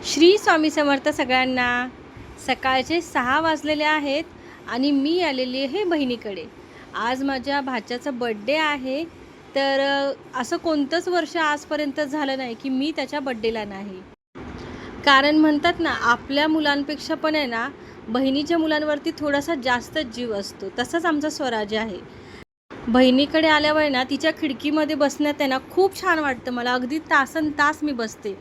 श्री स्वामी समर्थ सगळ्यांना। सकाळचे 6 वाजलेले आहेत आणि मी आलेली आहे बहिणीकडे। आज माझ्या भाच्याचा बर्थडे आहे। तर असं कोणतंच वर्ष आजपर्यंत झालं नाही की मी त्याच्या बर्थडेला नाही। कारण म्हणतात ना, आपल्या मुलांपेक्षा पण आहे ना, बहिणीच्या मुलांवरती थोडासा जास्तच जीव असतो। तसंच आमचा स्वराज आहे। बहिणीकडे आल्यावर ना, तिच्या खिडकीमध्ये बसण्यात आहे ना, खूप छान वाटतं मला। अगदी तासनतास मी बसते।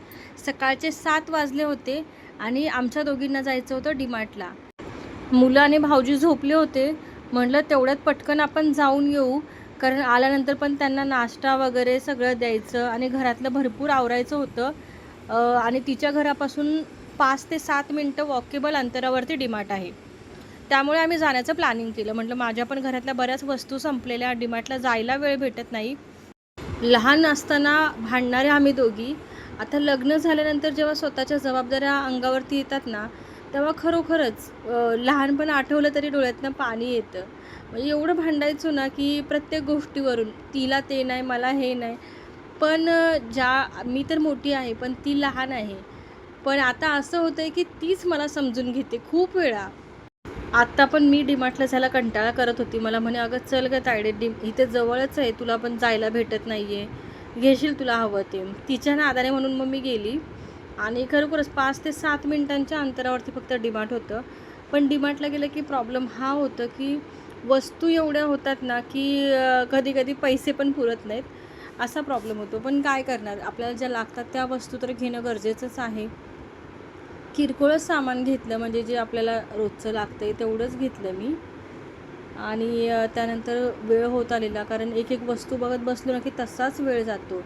सकाळचे 7 वाजले होते आणि आमच्या दोघींना जायचं होतं डीमार्टला। मुलं आणि भाऊजी झोपले होते। म्हटलं तेवढ्यात पटकन आपण जाऊन येऊ, कारण आल्यानंतर पण त्यांना नाश्ता वगैरे सगळं द्यायचं आणि घरातलं भरपूर आवरायचं होतं। आणि तिच्या घरापासून 5 ते 7 मिनटं वॉकेबल अंतरावरती डीमार्ट आहे। त्यामुळे आम्ही जाण्याचं प्लॅनिंग केलं। म्हटलं माझ्या पण घरातल्या बऱ्याच वस्तू संपलेल्या, डीमार्टला जायला वेळ भेटत नाही। लहान असताना भांडणाऱ्या आम्ही दोघी, आता लग्न झाल्यानंतर जेव्हा स्वतःच्या जबाबदाऱ्या अंगावरती येतात ना, तेव्हा खरोखरच लहानपण आठवलं तरी डोळ्यातनं पाणी येतं। म्हणजे एवढं भांडायचो ना, की प्रत्येक गोष्टीवरून, तिला ते नाही, मला हे नाही। पण मी तर मोठी आहे, पण ती लहान आहे। पण आता असं होतं आहे, की तीच मला समजून घेते खूप वेळा। आत्ता पण मी डीमार्टला जायला कंटाळा करत होती। मला म्हणे, "अगं चल गं तायडे, इथे जवळच आहे, तुला पण जायला भेटत नाही आहे, घेशील तुला हवं ते." तिच्या नादाने म्हणून मग मी गेली आणि खरोखरच 5 ते 7 मिनिटांच्या अंतरावरती फक्त डीमार्ट होतं। पण डीमार्टला गेलं की प्रॉब्लेम हा होतं, की वस्तू एवढ्या होतात ना, की कधी-कधी पैसे पण पुरत नाहीत, असा प्रॉब्लेम होतो। पण काय करणार, आपल्याला ज्या लागतात त्या वस्तू तर घेणं गरजेचंच आहे। किरकोळच सामान घेतलं, म्हणजे जे आपल्याला रोजचं लागतं आहे तेवढंच घेतलं मी। आणि त्यानंतर वेळ होत आलेला, कारण एक एक वस्तू बघत बसलो ना, की तसाच वेळ जातो।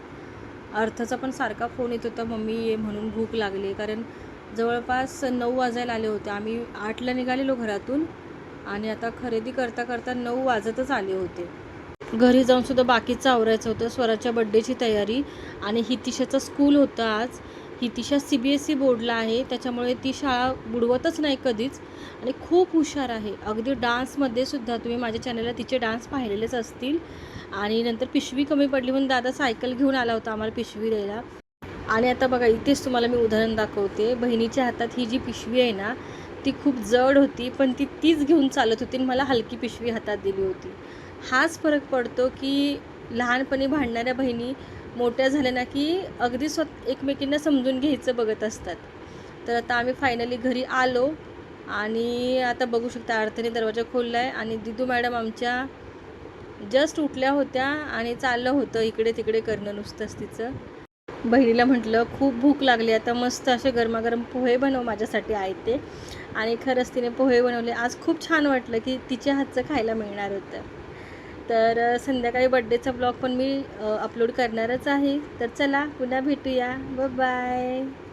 अर्थाचा पण सारखा फोन येत होता, "मम्मी ये" म्हणून, भूक लागली। कारण जवळपास 9 वाजायला आले होते। आम्ही 8ला निघालेलो घरातून आणि आता खरेदी करता करता 9 वाजतच आले होते। घरी जाऊनसुद्धा बाकीचं आवरायचं होतं, स्वराच्या बड्डेची तयारी। आणि हितिशाचं स्कूल होतं आज। हितिशा CBSE बोर्डला आहे, त्याच्यामुळे ती शाळा बुडवतच नाही कधीच आणि खूप हुशार आहे। अगदी डान्समध्ये सुद्धा तुम्ही माझ्या चॅनलला तिचे डान्स पाहिलेलेच असतील। आणि नंतर पिशवी कमी पडली म्हणून दादा सायकल घेऊन आला होता आम्हाला पिशवी द्यायला। आणि आता बघा, इथेच तुम्हाला मी उदाहरण दाखवते। बहिणीच्या हातात ही जी पिशवी आहे ना, ती खूप जड होती, पण तीच घेऊन चालत होती आणि मला हलकी पिशवी हातात दिली होती। हाच फरक पडतो, की लहानपणी भांडणाऱ्या बहिणी मोठ्या झाल्या ना, की अगदी एकमेकींना समजून घ्यायचं बघत असतात। तर आता आम्ही फायनली घरी आलो आणि आता बघू शकता, अर्थाने दरवाजा खोलला आहे आणि दिदू मॅडम आमच्या जस्ट उठल्या होत्या आणि चाललं होतं इकडे तिकडे करणं नुसतंच तिचं। बहिणीला म्हटलं, खूप भूक लागली, आता मस्त असे गरमागरम पोहे बनव माझ्यासाठी आहे ते। आणि खरंच तिने पोहे बनवले। आज खूप छान वाटलं, की तिच्या हातचं खायला मिळणार होतं। तर संध्याकाळी बड्डेचा ब्लॉग पण मी अपलोड करणारच आहे। तर चला, पुन्हा भेटूया। Bye bye.